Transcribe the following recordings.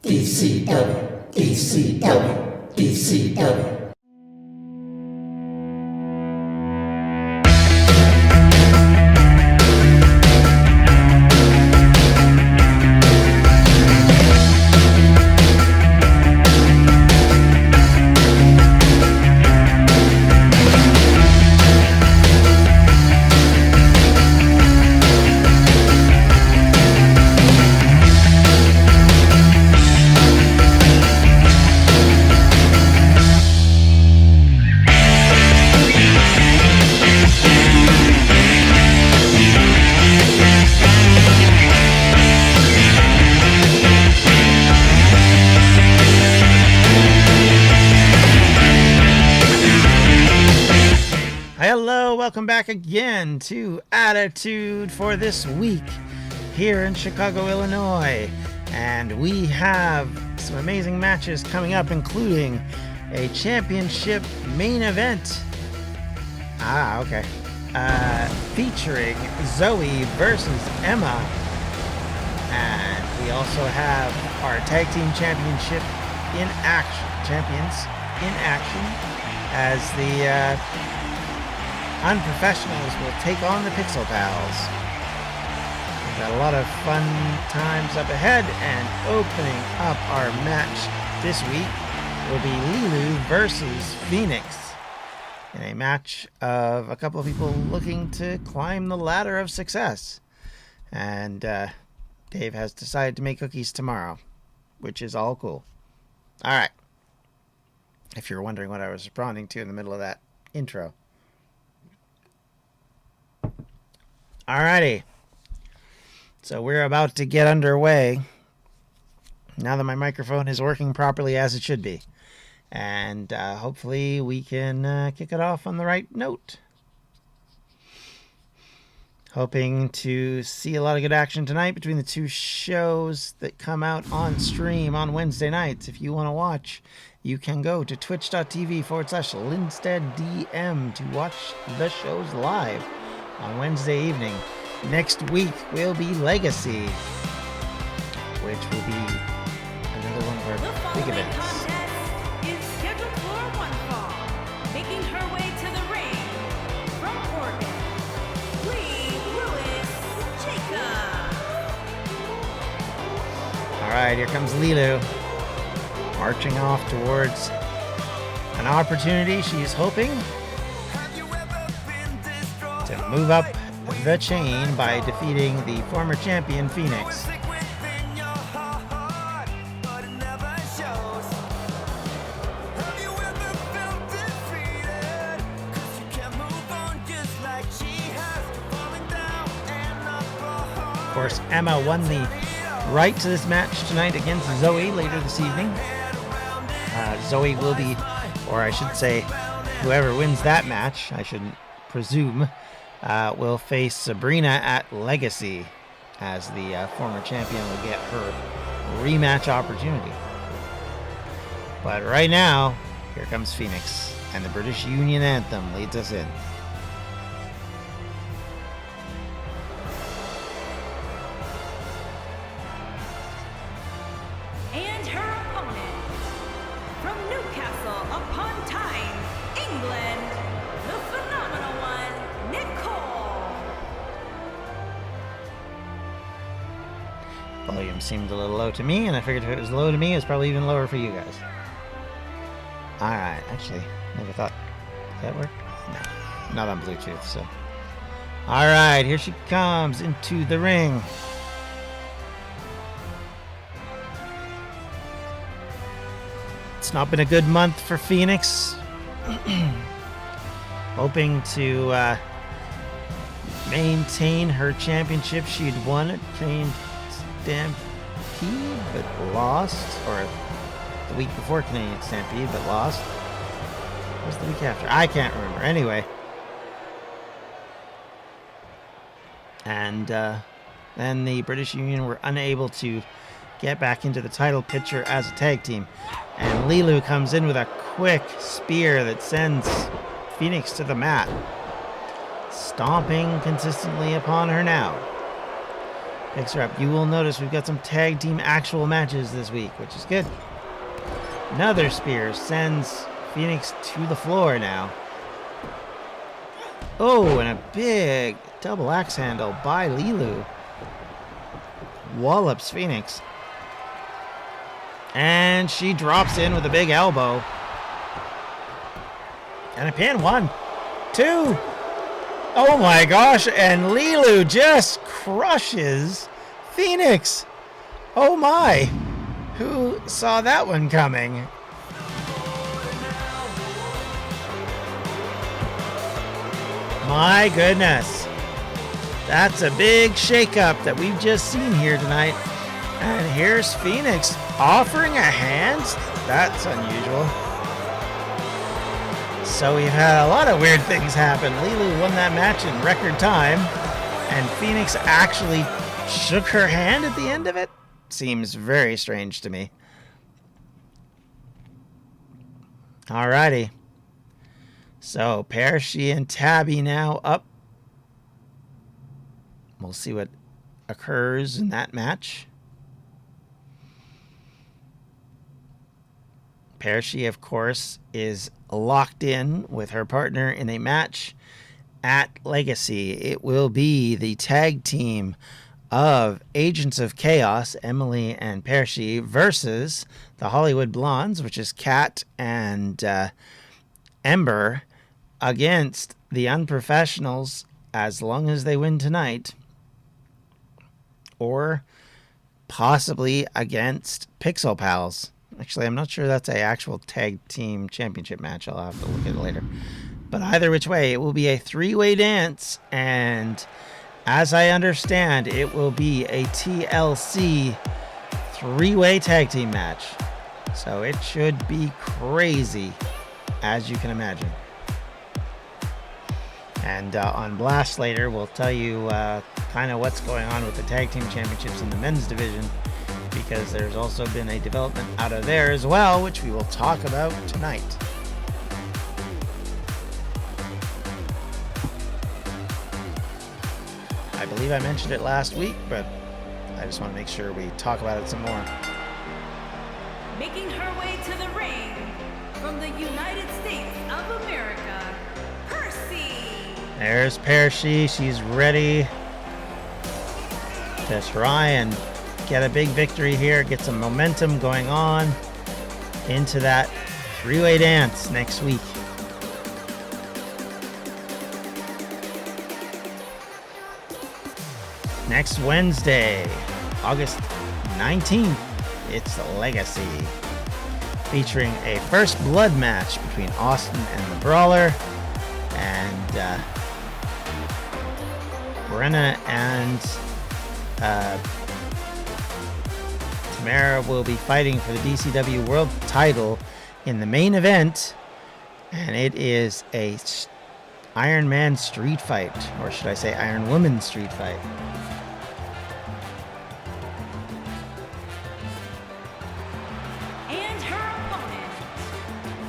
DCW, DCW, DCW. Welcome back again to Attitude for this week here in Chicago, Illinois. And we have some amazing matches coming up, including a championship main event. Featuring Zoe versus Emma. And we also have our tag team championship in action. Champions in action as the Unprofessionals will take on the Pixel Pals. We've got a lot of fun times up ahead, and opening up our match this week will be Lilu versus Phoenix in a match of a couple of people looking to climb the ladder of success. And Dave has decided to make cookies tomorrow, which is all cool. All right. If you're wondering what I was responding to in the middle of that intro. Alrighty, so we're about to get underway now that my microphone is working properly as it should be. And hopefully we can kick it off on the right note. Hoping to see a lot of good action tonight between the two shows that come out on stream on Wednesday nights. If you want to watch, you can go to twitch.tv/LinsteadDM to watch the shows live on Wednesday evening. Next week will be Legacy, which will be another one of our big events. Is scheduled for one fall. Making her way to the ring from Oregon, Lee Lewis Jacob. All right, here comes Lilu, marching off towards an opportunity she's hoping to move up the chain by defeating the former champion Phoenix. Of course, Emma won the right to this match tonight against Zoe later this evening. Zoe will be, or I should say, whoever wins that match, I shouldn't presume, will face Sabrina at Legacy, as the former champion will get her rematch opportunity. But right now, here comes Phoenix, and the British Union Anthem leads us in. And her opponent, from Newcastle upon Tyne, England, the phenomenal one, Nicole. Volume seemed a little low to me, and I figured if it was low to me, it's probably even lower for you guys. Alright, actually, never thought. Does that work? No, not on Bluetooth, so. Alright, here she comes into the ring. It's not been a good month for Phoenix. Hoping to maintain her championship. She'd won at Canadian Stampede, but lost. Or the week before Canadian Stampede, but lost. What was the week after? I can't remember. Anyway. And then the British Union were unable to get back into the title picture as a tag team. And Lilu comes in with a quick spear that sends Phoenix to the mat, stomping consistently upon her now. Picks her up. You will notice we've got some tag team actual matches this week, which is good. Another spear sends Phoenix to the floor now. Oh, and a big double axe handle by Lilu. Wallops Phoenix. And she drops in with a big elbow. And a pin. 1, 2. Oh my gosh. And Lilu just crushes Phoenix. Oh my. Who saw that one coming? My goodness. That's a big shakeup that we've just seen here tonight. And here's Phoenix offering a hand. That's unusual. So we've had a lot of weird things happen. Lilu won that match in record time. And Phoenix actually shook her hand at the end of it. Seems very strange to me. Alrighty. So, Pershi and Tabby now up. We'll see what occurs in that match. Pershi, of course, is locked in with her partner in a match at Legacy. It will be the tag team of Agents of Chaos, Emily and Pershi, versus the Hollywood Blondes, which is Kat and Ember, against the Unprofessionals, as long as they win tonight, or possibly against Pixel Pals. Actually, I'm not sure that's an actual tag team championship match. I'll have to look at it later. But either which way, it will be a three-way dance, and as I understand, it will be a TLC three-way tag team match. So it should be crazy, as you can imagine. And on Blast later, we'll tell you kind of what's going on with the tag team championships in the men's division, because there's also been a development out of there as well, which we will talk about tonight. I believe I mentioned it last week, but I just want to make sure we talk about it some more. Making her way to the ring from the United States of America, Percy. There's Percy. She's ready to try and get a big victory here, get some momentum going on into that three-way dance next week. Next Wednesday, August 19th, it's Legacy, featuring a first blood match between Austin and the Brawler, and Brenna and Tamara will be fighting for the DCW World Title in the main event, and it is a Iron Man street fight, or should I say Iron Woman street fight. And her opponent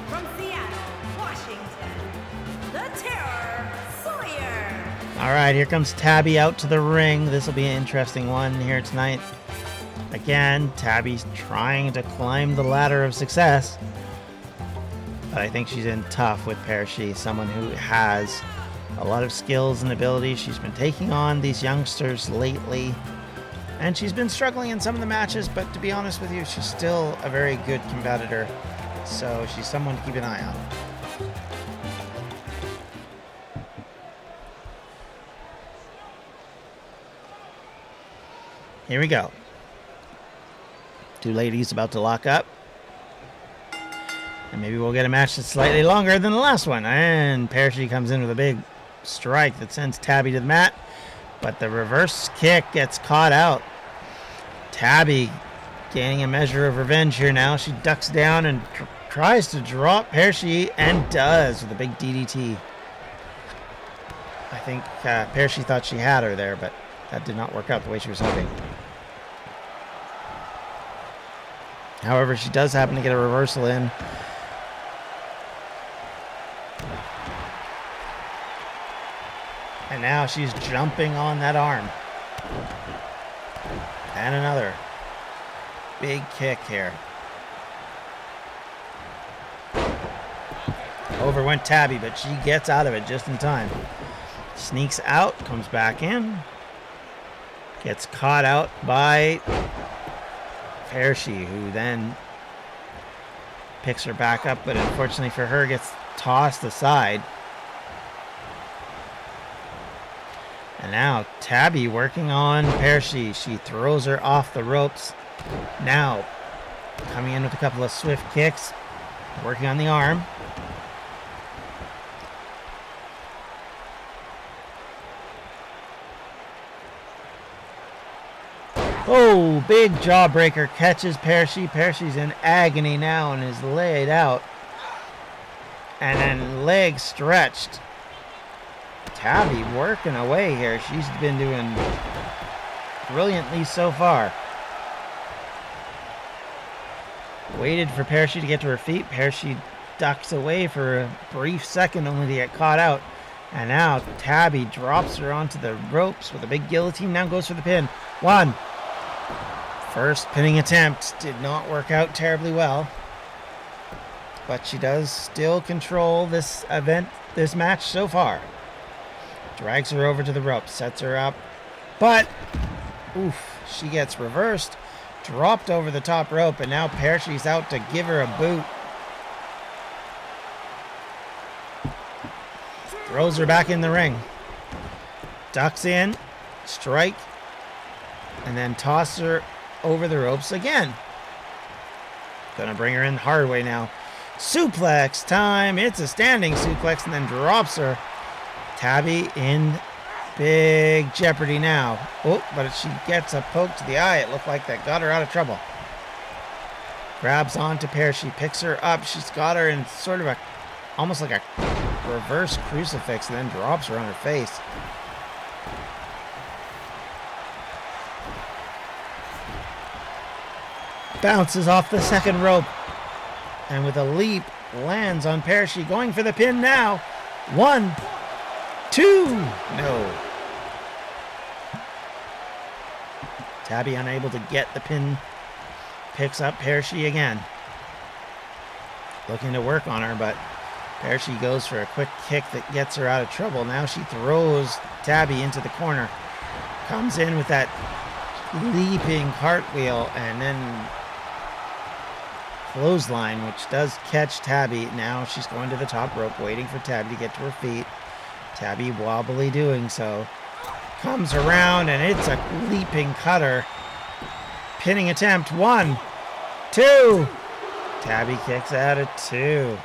from Seattle, Washington, the Terror Sawyer. All right, here comes Tabby out to the ring. This will be an interesting one here tonight. Again, Tabby's trying to climb the ladder of success, but I think she's in tough with Percy, someone who has a lot of skills and abilities. She's been taking on these youngsters lately, and she's been struggling in some of the matches, but to be honest with you, she's still a very good competitor, so she's someone to keep an eye on. Here we go. Two ladies about to lock up. And maybe we'll get a match that's slightly longer than the last one. And Percy comes in with a big strike that sends Tabby to the mat. But the reverse kick gets caught out. Tabby gaining a measure of revenge here now. She ducks down and tries to drop Percy, and does with a big DDT. I think Percy thought she had her there, but that did not work out the way she was hoping. However, she does happen to get a reversal in. And now she's jumping on that arm. And another big kick here. Over went Tabby, but she gets out of it just in time. Sneaks out, comes back in. Gets caught out by Hershey, who then picks her back up, but unfortunately for her, gets tossed aside. And now Tabby working on Hershey. She throws her off the ropes. Now coming in with a couple of swift kicks, working on the arm. Oh, big jawbreaker catches Hershey. Hershey's in agony now and is laid out. And then leg stretched. Tabby working away here. She's been doing brilliantly so far. Waited for Hershey to get to her feet. Hershey ducks away for a brief second only to get caught out. And now Tabby drops her onto the ropes with a big guillotine. Now goes for the pin. One. First pinning attempt did not work out terribly well. But she does still control this event, this match so far. Drags her over to the ropes, sets her up. But, oof, she gets reversed. Dropped over the top rope, and now Hershey's out to give her a boot. Throws her back in the ring. Ducks in, strike, and then toss her over the ropes again. Gonna bring her in the hard way now. Suplex time. It's a standing suplex, and then drops her. Tabby in big jeopardy now. Oh, but she gets a poke to the eye. It looked like that got her out of trouble. Grabs onto Hershey, picks her up. She's got her in sort of a, almost like a reverse crucifix, and then drops her on her face. Bounces off the second rope, and with a leap lands on Hershey, going for the pin now. 1, 2, no. Tabby unable to get the pin, picks up Hershey again. Looking to work on her, but Hershey goes for a quick kick that gets her out of trouble. Now she throws Tabby into the corner. Comes in with that leaping cartwheel, and then clothesline, which does catch Tabby. Now she's going to the top rope, waiting for Tabby to get to her feet. Tabby wobbly doing so. Comes around, and it's a leaping cutter. Pinning attempt. 1, 2. Tabby kicks out at 2.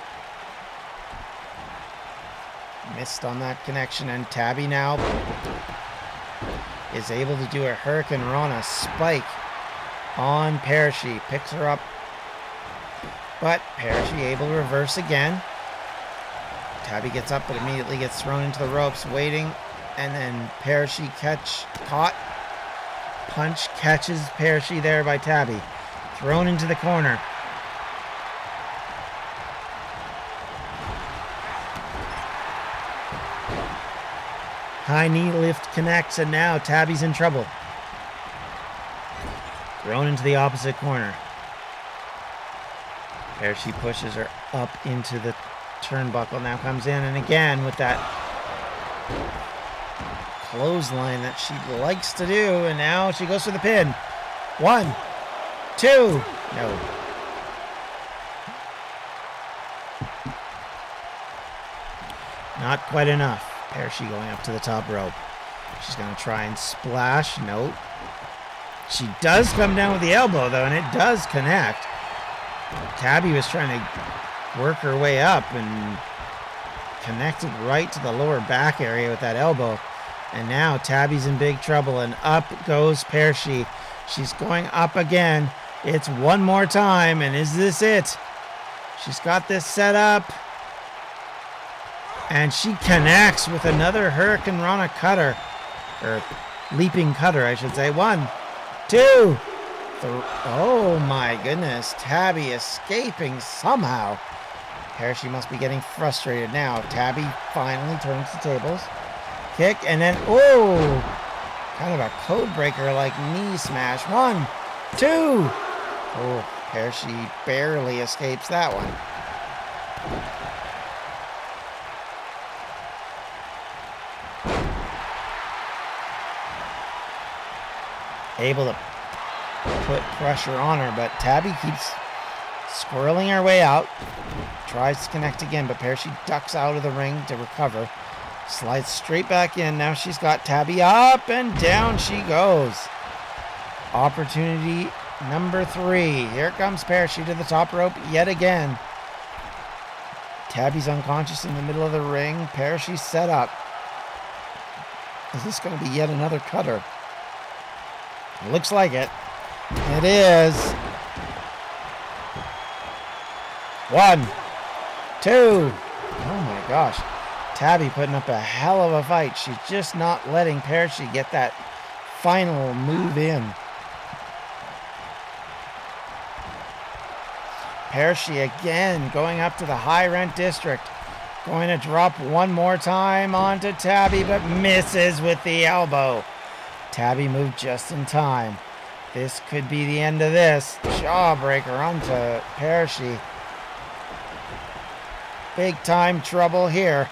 Missed on that connection, and Tabby now is able to do a Hurricane Rana spike on Hershey. Picks her up, but Hershey able to reverse again. Tabby gets up, but immediately gets thrown into the ropes, waiting, and then Hershey caught. Punch catches Hershey there by Tabby. Thrown into the corner. High knee lift connects, and now Tabby's in trouble. Thrown into the opposite corner. Hershey pushes her up into the turnbuckle. Now comes in, and again with that clothesline that she likes to do, and now she goes for the pin. 1, 2, no. Not quite enough. Hershey going up to the top rope. She's going to try and splash. Nope. She does come down with the elbow, though, and it does connect. Tabby was trying to work her way up and connected right to the lower back area with that elbow. And now Tabby's in big trouble, and up goes Hershey. She's going up again. It's one more time, and is this it? She's got this set up. And she connects with another Hurricane Rana cutter. Or leaping cutter, I should say. 1, 2, 3. Oh my goodness. Tabby escaping somehow. Hershey must be getting frustrated now. Tabby finally turns the tables. Kick, and then, oh! Kind of a code breaker like knee smash. 1, 2. Oh, Percy barely escapes that one. Able to put pressure on her, but Tabby keeps squirreling her way out. Tries to connect again, but Percy ducks out of the ring to recover. Slides straight back in. Now she's got Tabby up, and down she goes. Opportunity number 3. Here comes Percy to the top rope yet again. Tabby's unconscious in the middle of the ring. Percy's set up. Is this going to be yet another cutter? It looks like it. It is. 1, 2. Oh my gosh. Tabby putting up a hell of a fight. She's just not letting Percy get that final move in. Percy again going up to the high rent district. Going to drop one more time onto Tabby, but misses with the elbow. Tabby moved just in time. This could be the end of this. Jawbreaker onto Percy. Big time trouble here.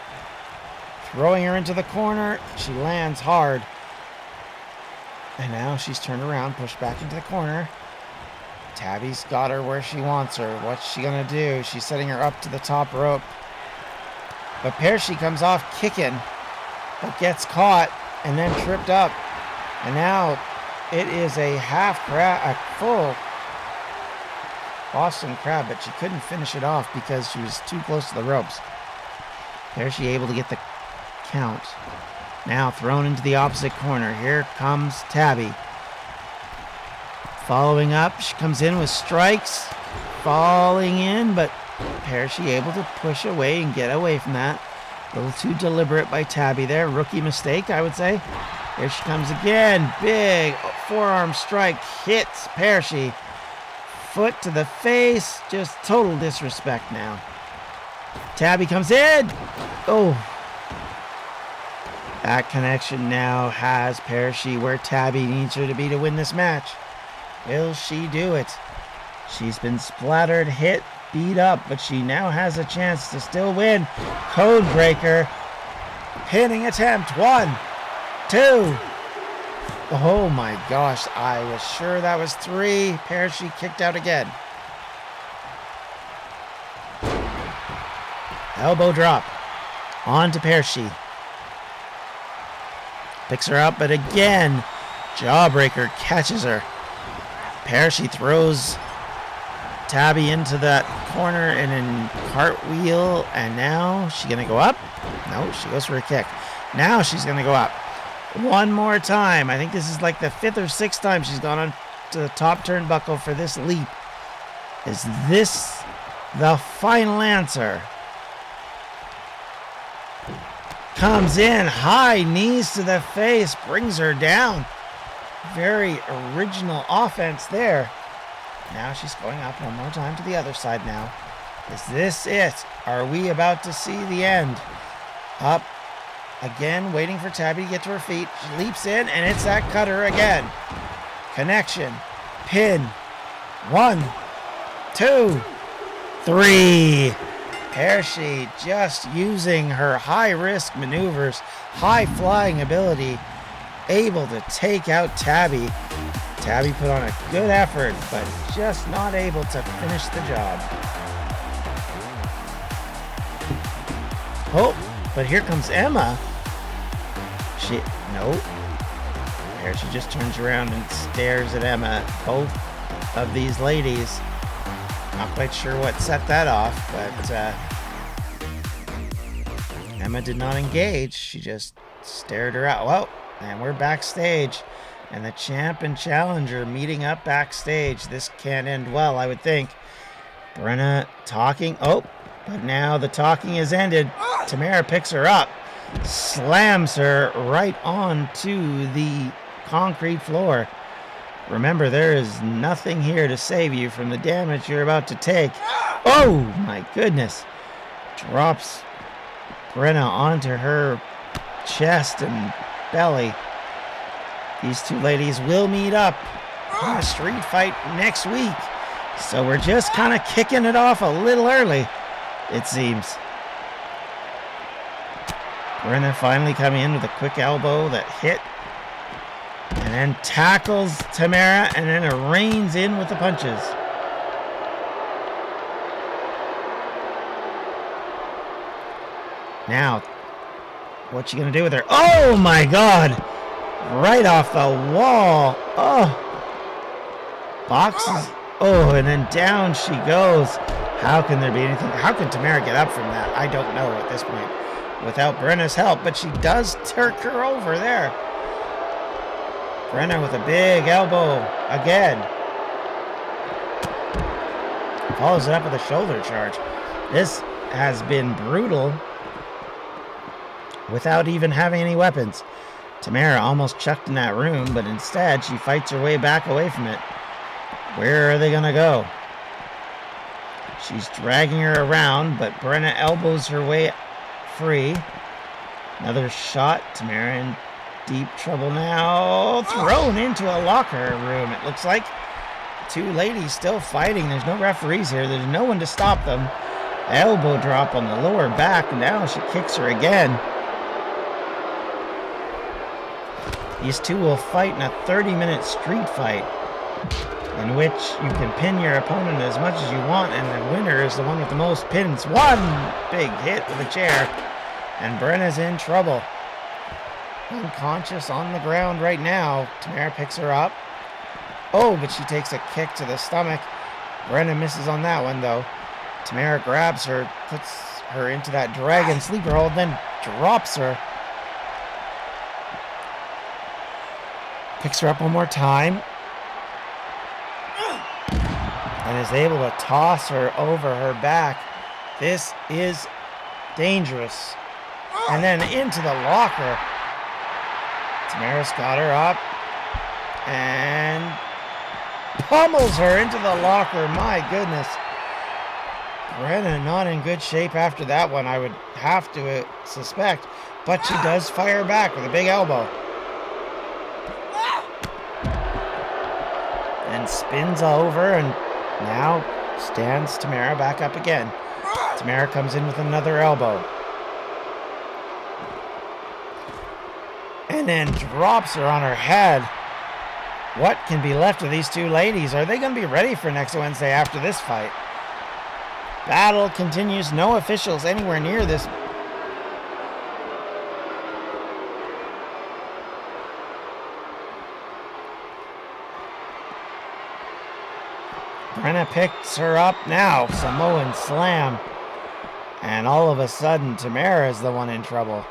Throwing her into the corner. She lands hard. And now she's turned around, pushed back into the corner. Tabby's got her where she wants her. What's she going to do? She's setting her up to the top rope. But Percy comes off kicking, but gets caught and then tripped up. And now it is a full Boston Crab, but she couldn't finish it off because she was too close to the ropes. Percy able to get the count. Now thrown into the opposite corner. Here comes Tabby. Following up, she comes in with strikes. Falling in, but Percy able to push away and get away from that. A little too deliberate by Tabby there. Rookie mistake, I would say. Here she comes again. Big forearm strike hits Percy. Foot to the face. Just total disrespect now. Tabby comes in. Oh. That connection now has Percy where Tabby needs her to be to win this match. Will she do it? She's been splattered, hit, beat up, but she now has a chance to still win. Code breaker. Pinning attempt. 1, 2. Oh my gosh, I was sure that was 3. Percy kicked out again. Elbow drop. On to Percy. Picks her up, but again, Jawbreaker catches her. Percy throws Tabby into that corner and then cartwheel, and now she's going to go up. No, she goes for a kick. Now she's going to go up. One more time. I think this is like the 5th or 6th time she's gone on to the top turnbuckle for this leap. Is this the final answer? Comes in, high knees to the face, brings her down. Very original offense there. Now she's going up one more time to the other side now. Is this it? Are we about to see the end? Up again, waiting for Tabby to get to her feet. She leaps in, and it's that cutter again. Connection. Pin. 1, 2, 3. Percy just using her high-risk maneuvers, high-flying ability, able to take out Tabby. Tabby put on a good effort, but just not able to finish the job. Oh, but here comes Emma. No. Percy just turns around and stares at Emma. Both of these ladies. Not quite sure what set that off, but Emma did not engage. She just stared her out. Well, and we're backstage, and the champ and challenger meeting up backstage. This can't end well, I would think. Brenna talking. Oh, but now the talking is ended. Tamara picks her up, slams her right onto the concrete floor. Remember, there is nothing here to save you from the damage you're about to take. Oh, my goodness. Drops Brenna onto her chest and belly. These two ladies will meet up in a street fight next week. So we're just kind of kicking it off a little early, it seems. Brenna finally coming in with a quick elbow that hit. And then tackles Tamara, and then it reins in with the punches. Now, what's she going to do with her? Oh my God! Right off the wall. Oh. Boxes. Oh, and then down she goes. How can there be anything? How can Tamara get up from that? I don't know at this point. Without Brenna's help, but she does turk her over there. Brenna with a big elbow again. Follows it up with a shoulder charge. This has been brutal without even having any weapons. Tamara almost chucked in that room, but instead she fights her way back away from it. Where are they going to go? She's dragging her around, but Brenna elbows her way free. Another shot. Tamara in deep trouble now. Thrown into a locker room, it looks like. Two ladies still fighting. There's no referees here. There's no one to stop them. Elbow drop on the lower back. Now she kicks her again. These two will fight in a 30-minute street fight in which you can pin your opponent as much as you want, and the winner is the one with the most pins. One big hit with a chair, and Brenna's in trouble. Unconscious on the ground right now. Tamara picks her up. Oh, but she takes a kick to the stomach. Brenna misses on that one, though. Tamara grabs her, puts her into that dragon sleeper hold, then drops her. Picks her up one more time. And is able to toss her over her back. This is dangerous. And then into the locker. Tamara's got her up. And pummels her into the locker. My goodness. Brenna not in good shape after that one, I would have to suspect. But she does fire back with a big elbow. And spins over and now stands Tamara back up again. Tamara comes in with another elbow. And then drops her on her head. What can be left of these two ladies? Are they going to be ready for next Wednesday after this fight? Battle continues. No officials anywhere near this. Brenna picks her up now. Samoan slam. And all of a sudden, Tamara is the one in trouble.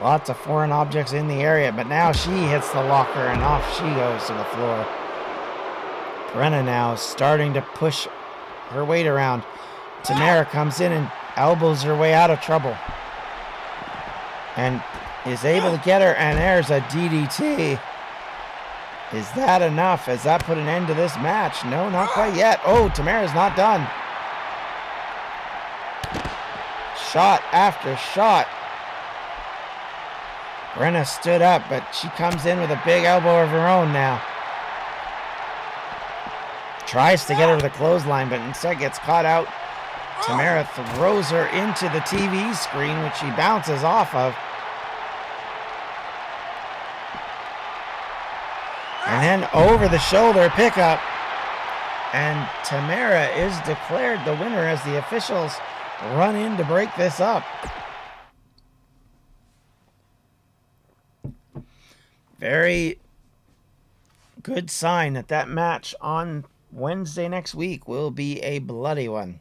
Lots of foreign objects in the area, but now she hits the locker and off she goes to the floor. Brenna now starting to push her weight around. Tamara comes in and elbows her way out of trouble. And is able to get her, and there's a DDT. Is that enough? Has that put an end to this match? No, not quite yet. Oh, Tamara's not done. Shot after shot. Brenna stood up, but she comes in with a big elbow of her own now. Tries to get her to the clothesline, but instead gets caught out. Tamara throws her into the TV screen, which she bounces off of. And then over the shoulder pickup. And Tamara is declared the winner as the officials run in to break this up. Very good sign that that match on Wednesday next week will be a bloody one.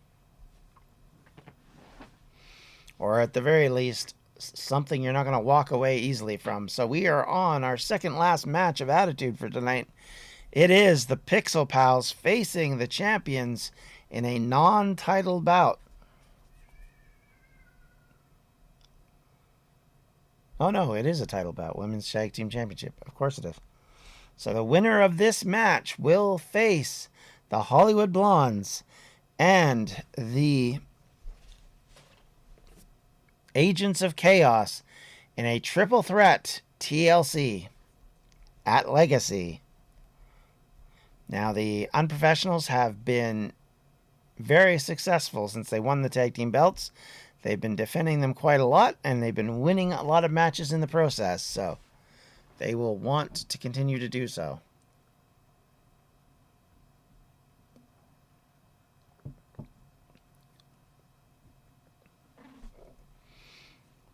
Or at the very least, something you're not going to walk away easily from. So we are on our second last match of Attitude for tonight. It is the Pixel Pals facing the champions in a non-title bout. Oh no, it is a title bout. Women's Tag Team Championship. Of course it is. So the winner of this match will face the Hollywood Blondes and the Agents of Chaos in a triple threat TLC. at Legacy. Now, the unprofessionals have been very successful since they won the tag team belts. They've been defending them quite a lot, and they've been winning a lot of matches in the process, so they will want to continue to do so.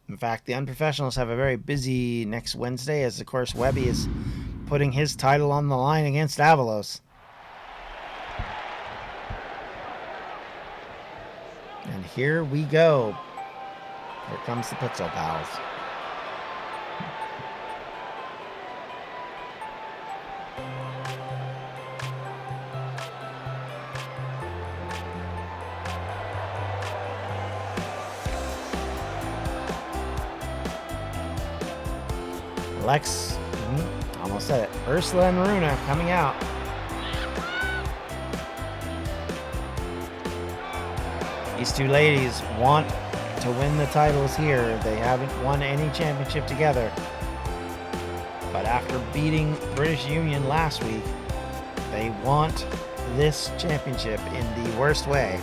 In fact, the unprofessionals have a very busy next Wednesday, as of course Webby is putting his title on the line against Avalos. And here we go. Here comes the Pixel Pals. Lex, almost said it. Ursula and Maruna coming out. These two ladies want to win the titles here. They haven't won any championship together. But after beating British Union last week, they want this championship in the worst way.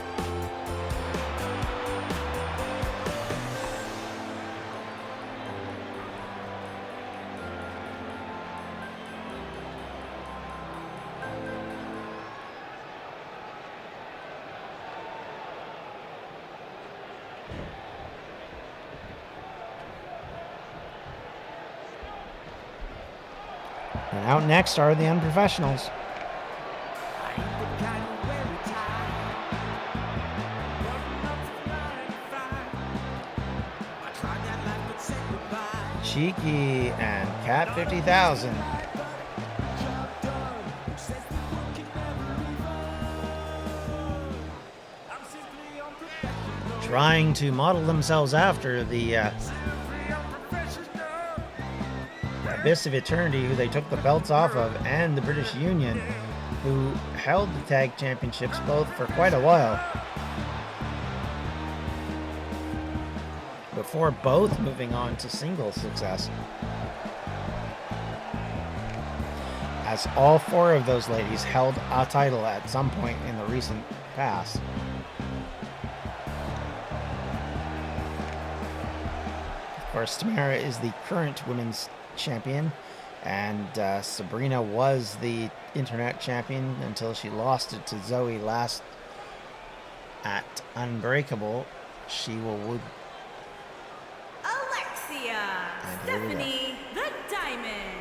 And out next are the unprofessionals. Cheeky and Cat 50,000. Trying to model themselves after the Abyss of Eternity, who they took the belts off of, and the British Union, who held the tag championships both for quite a while, before both moving on to singles success. As all four of those ladies held a title at some point in the recent past. Of course, Tamara is the current women's champion, and Sabrina was the internet champion until she lost it to Zoe last at Unbreakable. She will Alexia Stephanie the Diamond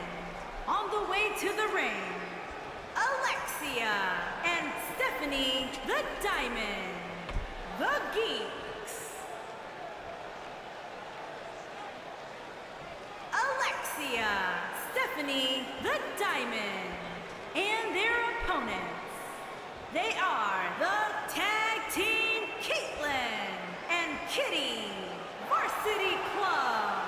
on the way to the ring. Alexia and Stephanie the Diamond, the Geeks. Alexia Stephanie the Diamond and their opponents. They are the Tag Team Caitlin and Kitty Varsity Club.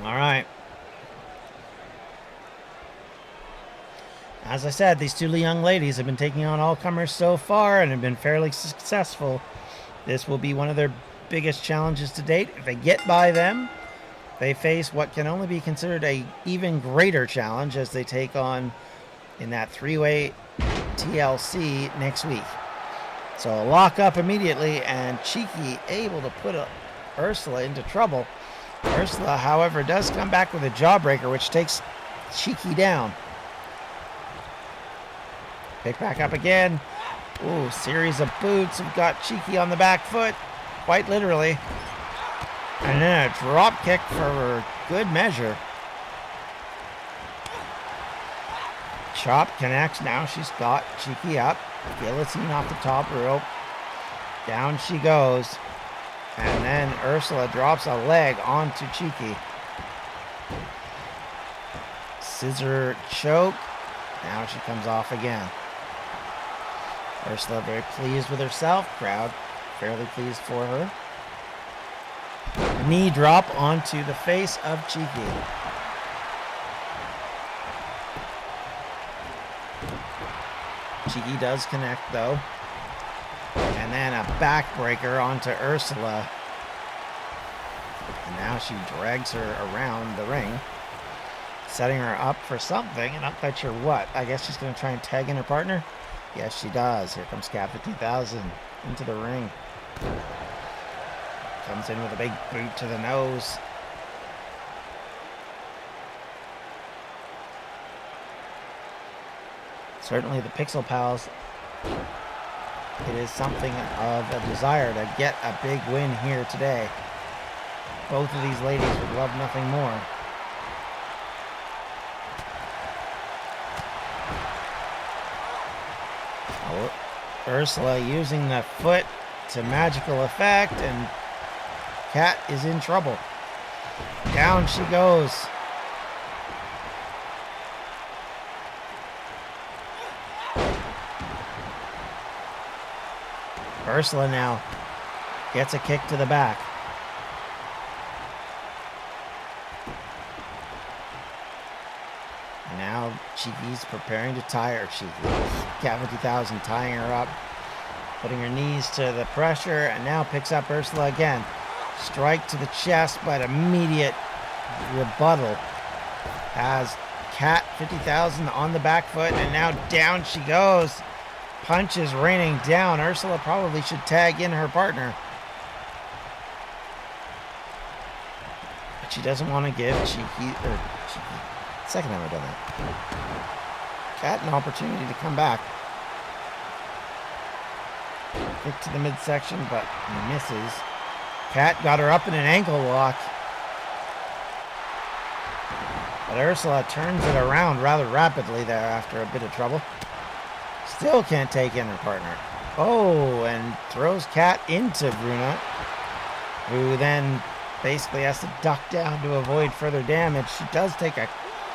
All right. As I said, these two young ladies have been taking on all comers so far and have been fairly successful. This will be one of their biggest challenges to date. If they get by them, they face what can only be considered a even greater challenge as they take on in that three-way TLC next week. So lock up immediately, and Cheeky able to put Ursula into trouble. Ursula, however, does come back with a jawbreaker, which takes Cheeky down. Pick back up again. Ooh, series of boots have got Cheeky on the back foot, quite literally. And then a drop kick for good measure. Chop connects. Now she's got Cheeky up. Guillotine off the top rope. Down she goes. And then Ursula drops a leg onto Cheeky. Scissor choke. Now she comes off again. Ursula very pleased with herself. Crowd fairly pleased for her. Knee drop onto the face of Cheeky. Cheeky does connect, though. And then a backbreaker onto Ursula. And now she drags her around the ring, setting her up for something. And I'm not sure what. I guess she's going to try and tag in her partner. Yes, she does. Here comes Cat 50,000 into the ring. Comes in with a big boot to the nose. Certainly the Pixel Pals, it is something of a desire to get a big win here today. Both of these ladies would love nothing more. Oh, Ursula using the foot to magical effect, and Cat is in trouble. Down she goes. Ursula now gets a kick to the back. And now Cheeky's preparing to tie her. Cheeky. Cat 50,000 tying her up, putting her knees to the pressure, and now picks up Ursula again. Strike to the chest, but immediate rebuttal has Cat 50,000 on the back foot, and now down she goes. Punches raining down. Ursula probably should tag in her partner. But she doesn't want to give Cheeky. Second time I've done that. Cat an opportunity to come back. Kick to the midsection, but misses. Cat got her up in an ankle lock. But Ursula turns it around rather rapidly there after a bit of trouble. Still can't take in her partner. Oh, and throws Cat into Bruna, who then basically has to duck down to avoid further damage. She does take a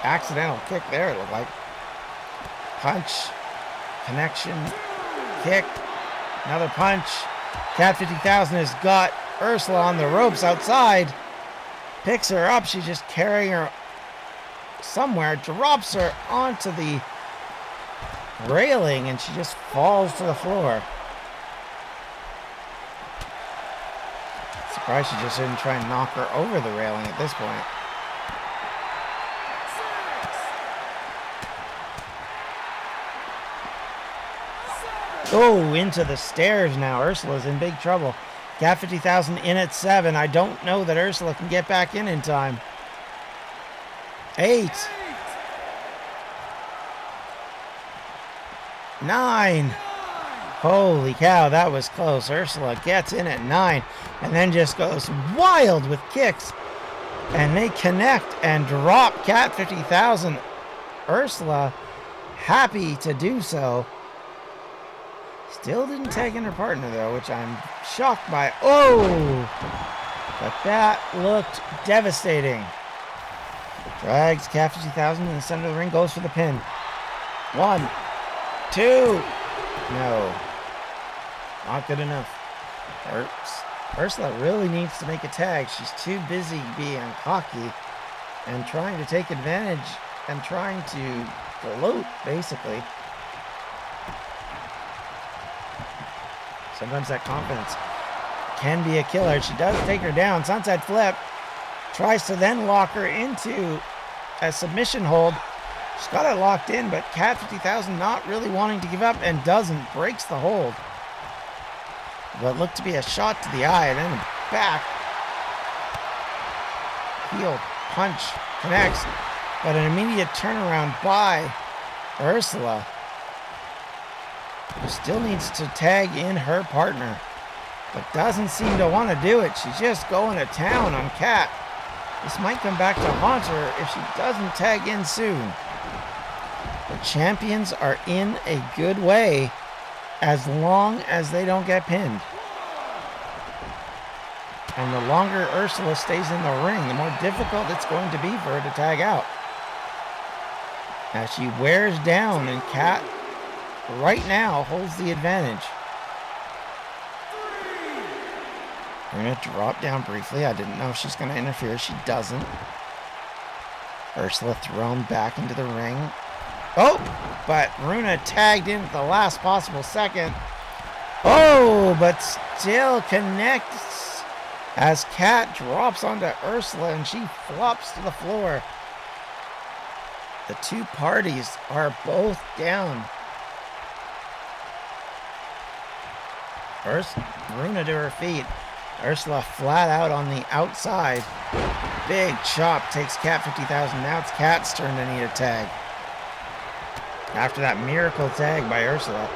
accidental kick there, it looked like. Punch, connection, kick, another punch. Cat 50,000 has got Ursula on the ropes outside. Picks her up. She's just carrying her somewhere, drops her onto the railing, and she just falls to the floor. Surprised she just didn't try and knock her over the railing at this point. Oh, into the stairs now. Ursula's in big trouble. Cat 50,000 in at 7. I don't know that Ursula can get back in time. 8. 9. Holy cow, that was close. Ursula gets in at 9 and then just goes wild with kicks. And they connect and drop Cat 50,000. Ursula, happy to do so. Still didn't tag in her partner, though, which I'm shocked by. Oh! But that looked devastating. Drags Cat 50,000 in the center of the ring, goes for the pin. 1, 2. No. Not good enough. Ursula really needs to make a tag. She's too busy being cocky and trying to take advantage and trying to gloat, basically. Sometimes that confidence can be a killer. She does take her down. Sunset flip. Tries to then lock her into a submission hold. She's got it locked in, but Cat 50,000 not really wanting to give up and doesn't. Breaks the hold. What looked to be a shot to the eye and then back. Heel punch connects, but an immediate turnaround by Ursula, who still needs to tag in her partner, but doesn't seem to want to do it. She's just going to town on Cat. This might come back to haunt her if she doesn't tag in soon. The champions are in a good way as long as they don't get pinned. And the longer Ursula stays in the ring, the more difficult it's going to be for her to tag out. As she wears down, and Cat right now holds the advantage. We're going to drop down briefly. I didn't know if she's going to interfere. She doesn't. Ursula thrown back into the ring. Oh, but Runa tagged in at the last possible second. Oh, but still connects as Kat drops onto Ursula and she flops to the floor. The two parties are both down. First, Runa to her feet. Ursula flat out on the outside. Big chop takes Kat 50,000. Now it's Kat's turn to need a tag. After that miracle tag by Ursula.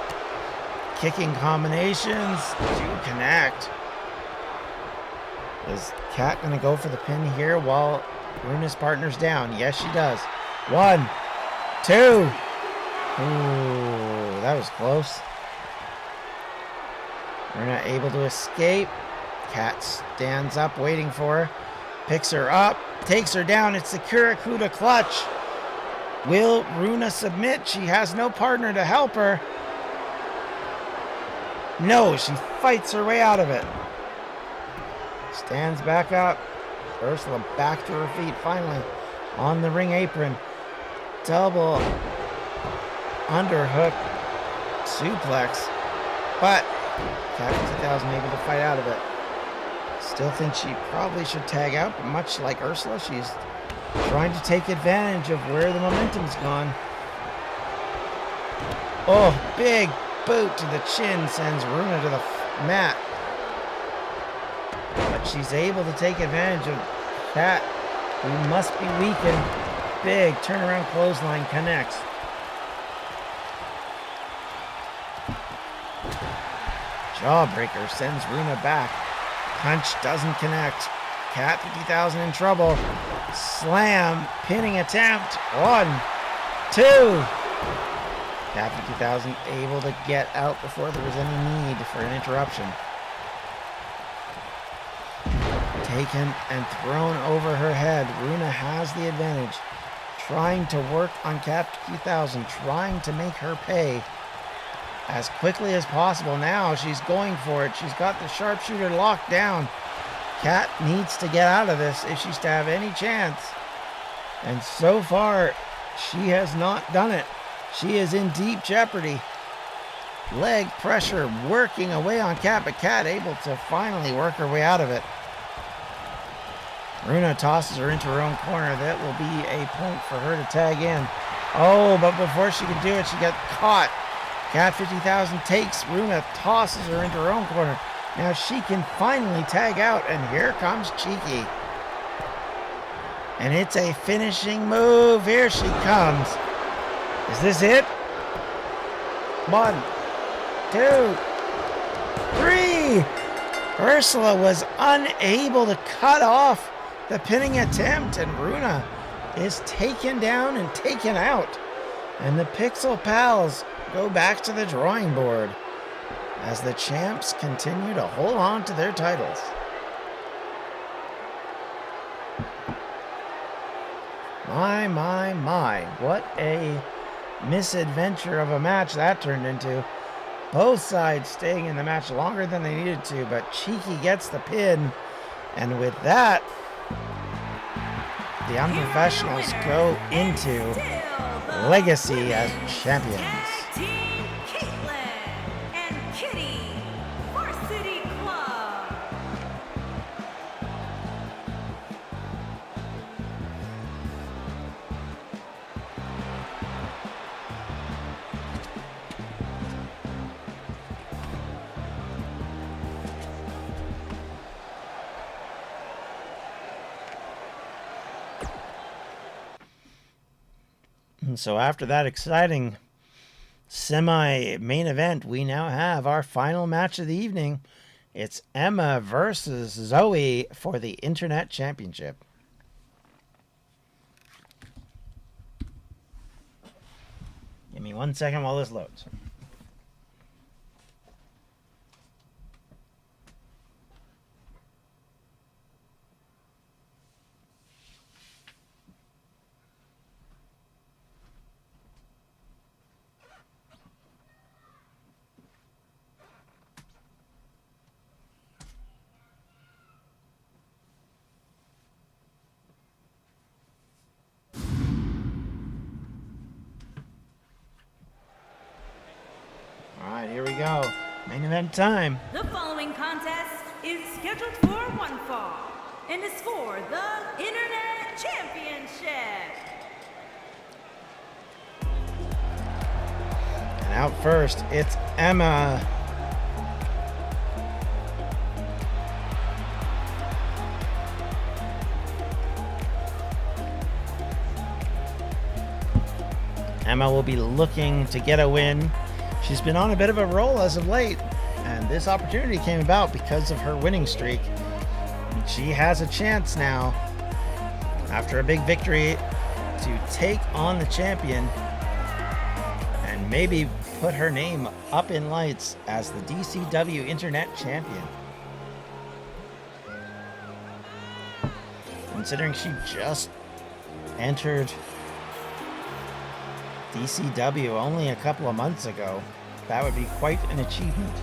Kicking combinations to connect. Is Kat going to go for the pin here while Runa's partner's down? Yes, she does. 1, 2. Ooh, that was close. Runa able to escape. Kat stands up waiting for her. Picks her up. Takes her down. It's the Kurakuda clutch. Will Runa submit? She has no partner to help her. No, she fights her way out of it. Stands back up. Ursula back to her feet finally. On the ring apron. Double underhook suplex. But Kat 50,000 able to fight out of it. Still think she probably should tag out, but much like Ursula, she's trying to take advantage of where the momentum's gone. Oh, big boot to the chin sends Runa to the mat. But she's able to take advantage of Kat, who must be weakened. Big turnaround clothesline connects. Jawbreaker sends Runa back. Punch doesn't connect. Kat 50,000 in trouble. Slam, pinning attempt. 1, 2. Kat 50,000 able to get out before there was any need for an interruption. Taken and thrown over her head. Runa has the advantage. Trying to work on Kat 50,000. Trying to make her pay as quickly as possible. Now she's going for it. She's got the sharpshooter locked down. Kat needs to get out of this if she's to have any chance. And so far, she has not done it. She is in deep jeopardy. Leg pressure working away on Kat, but Kat able to finally work her way out of it. Runa tosses her into her own corner. That will be a point for her to tag in. Oh, but before she could do it, she got caught. Kat 50,000 takes Runa, tosses her into her own corner. Now she can finally tag out, and here comes Cheeky. And it's a finishing move. Here she comes. Is this it? 1, 2, 3. Ursula was unable to cut off the pinning attempt, and Runa is taken down and taken out. And the Pixel Pals go back to the drawing board as the champs continue to hold on to their titles. My, what a misadventure of a match that turned into. Both sides staying in the match longer than they needed to, but Cheeky gets the pin, and with that, the unprofessionals go into Legacy as champions. Team Caitlin and Kitty Varsity Club. And so after that exciting semi-main event, we now have our final match of the evening. It's Emma versus Zoe for the Internet Championship. Give me 1 second while this loads. go. Main event time. The following contest is scheduled for one fall and is for the Internet Championship. And out first, it's Emma. Emma will be looking to get a win. She's been on a bit of a roll as of late, and this opportunity came about because of her winning streak. And she has a chance now, after a big victory, to take on the champion and maybe put her name up in lights as the DCW Internet Champion. Considering she just entered DCW only a couple of months ago, that would be quite an achievement.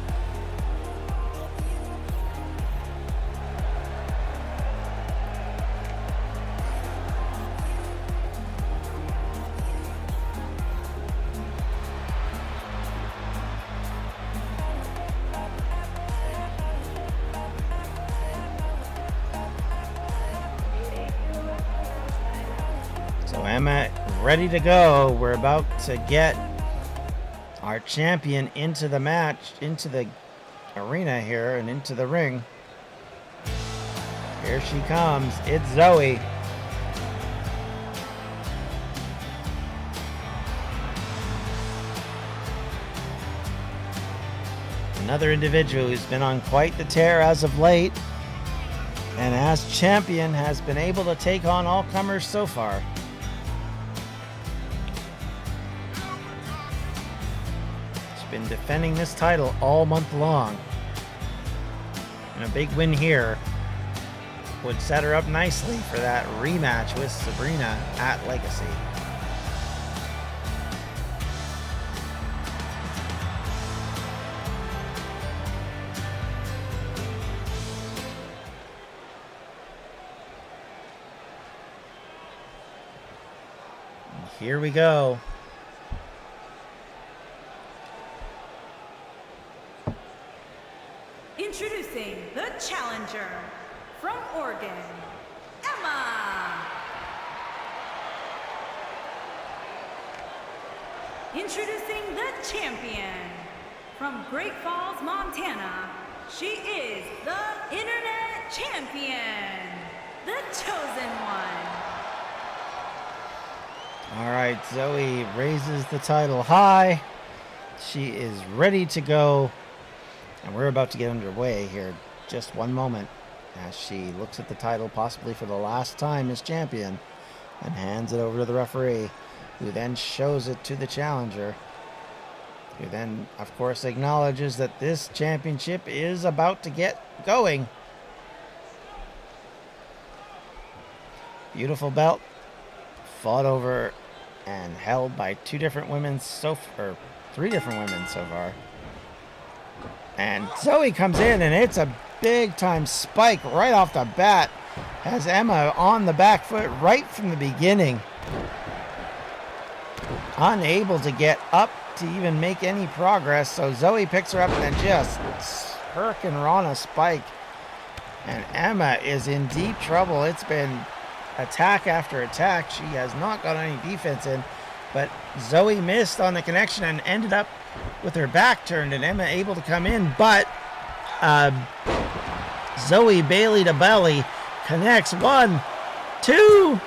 So Emma, ready to go. We're about to get our champion into the match, into the arena here and into the ring. Here she comes. It's Zoe. Another individual who's been on quite the tear as of late, and as champion has been able to take on all comers so far. Been defending this title all month long, and a big win here would set her up nicely for that rematch with Sabrina at Legacy. And here we go. Introducing the challenger from Oregon, Emma. Introducing the champion from Great Falls, Montana. She is the Internet Champion, the Chosen One. All right, Zoe raises the title high. She is ready to go. And we're about to get underway here. Just one moment as she looks at the title, possibly for the last time as champion, and hands it over to the referee, who then shows it to the challenger, who then, of course, acknowledges that this championship is about to get going. Beautiful belt, fought over and held by three different women so far. And Zoe comes in, and it's a big-time spike right off the bat. Has Emma on the back foot right from the beginning. Unable to get up to even make any progress. So Zoe picks her up and then just hurricane Rana spike. And Emma is in deep trouble. It's been attack after attack. She has not got any defense in. But Zoe missed on the connection and ended up with her back turned, and Emma able to come in, but Zoe Bailey to belly connects. 1, 2.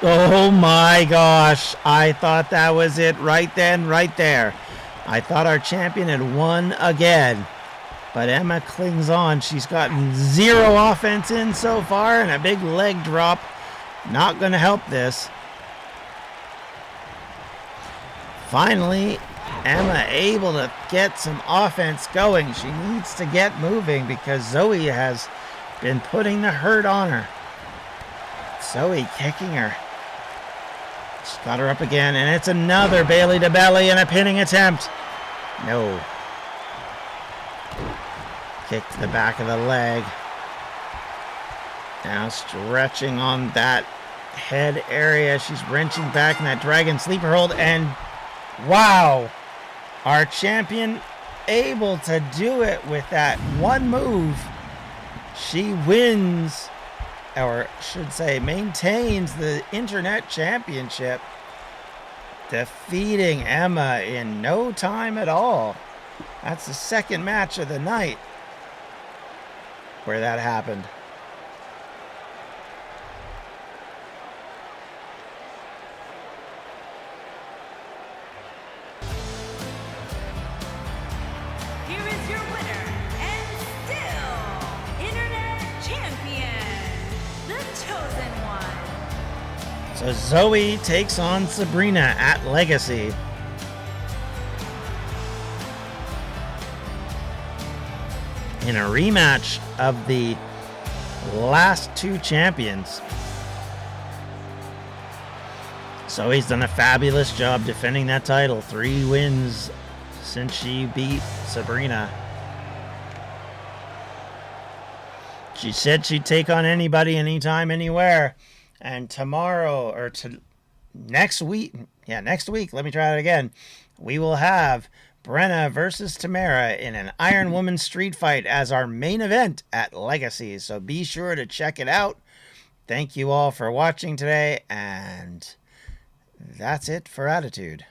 Oh my gosh. I thought that was it right then, right there. I thought our champion had won again, but Emma clings on. She's gotten 0 offense in so far, and a big leg drop. Not going to help this. Finally, Emma able to get some offense going. She needs to get moving because Zoe has been putting the hurt on her. Zoe kicking her. She's got her up again, and it's another Bailey to belly and a pinning attempt. No. Kick to the back of the leg. Now stretching on that head area. She's wrenching back in that dragon sleeper hold, and wow. Our champion able to do it with that one move. She wins, or should say maintains, the Internet Championship, defeating Emma in no time at all. That's the second match of the night where that happened. Here is your winner and still Internet Champion, the Chosen One. So Zoe takes on Sabrina at Legacy. In a rematch of the last two champions. Zoe's done a fabulous job defending that title. 3 wins since she beat Sabrina. She said she'd take on anybody, anytime, anywhere. And tomorrow, or next week, let me try it again. We will have Brenna versus Tamara in an Iron Woman street fight as our main event at Legacy. So be sure to check it out. Thank you all for watching today, and that's it for Attitude.